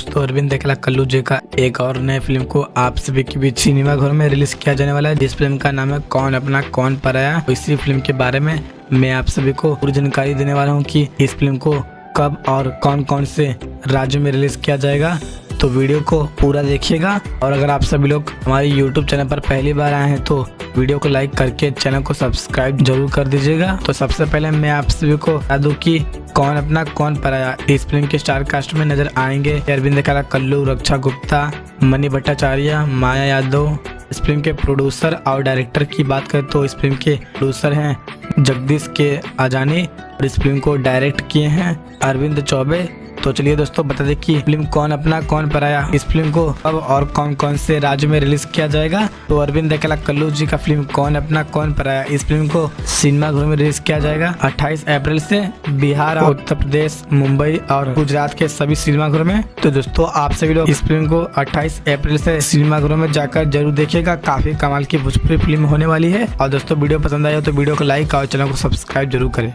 दोस्तों अरविंद अकेला कल्लू जी का एक और नए फिल्म को आप सभी के बीच सिनेमा घर में रिलीज किया जाने वाला है, जिस फिल्म का नाम है कौन अपना कौन पराया। इसी फिल्म के बारे में मैं आप सभी को पूरी जानकारी देने वाला हूं कि इस फिल्म को कब और कौन कौन से राज्यों में रिलीज किया जाएगा। तो वीडियो को पूरा देखिएगा और अगर आप सभी लोग हमारे YouTube चैनल पर पहली बार आए हैं तो वीडियो को लाइक करके चैनल को सब्सक्राइब जरूर कर दीजिएगा। तो सबसे पहले मैं आप सभी को बता दूं कि कौन अपना कौन पराया इस फिल्म के स्टार कास्ट में नजर आएंगे अरविंद अकेला कल्लू, रक्षा गुप्ता, मनी भट्टाचार्य, माया यादव। इस फिल्म के प्रोड्यूसर और डायरेक्टर की बात करें तो इस फिल्म के प्रोड्यूसर हैं जगदीश के आजानी और इस फिल्म को डायरेक्ट किए हैं अरविंद चौबे। तो चलिए दोस्तों बता दें कि फिल्म कौन अपना कौन पराया इस फिल्म को अब और कौन कौन से राज्य में रिलीज किया जाएगा। तो अरविंद अकेला कल्लू जी का फिल्म कौन अपना कौन पराया इस फिल्म को सिनेमा घर में रिलीज किया जाएगा 28 अप्रैल से बिहार, उत्तर प्रदेश, मुंबई और गुजरात के सभी सिनेमा घरों में। तो दोस्तों आप सभी लोग इस फिल्म को 28 अप्रैल से सिनेमा घरों में जाकर जरूर देखिएगा। काफी कमाल की भोजपुरी फिल्म होने वाली है। और दोस्तों वीडियो पसंद आया तो वीडियो को लाइक और चैनल को सब्सक्राइब जरूर करें।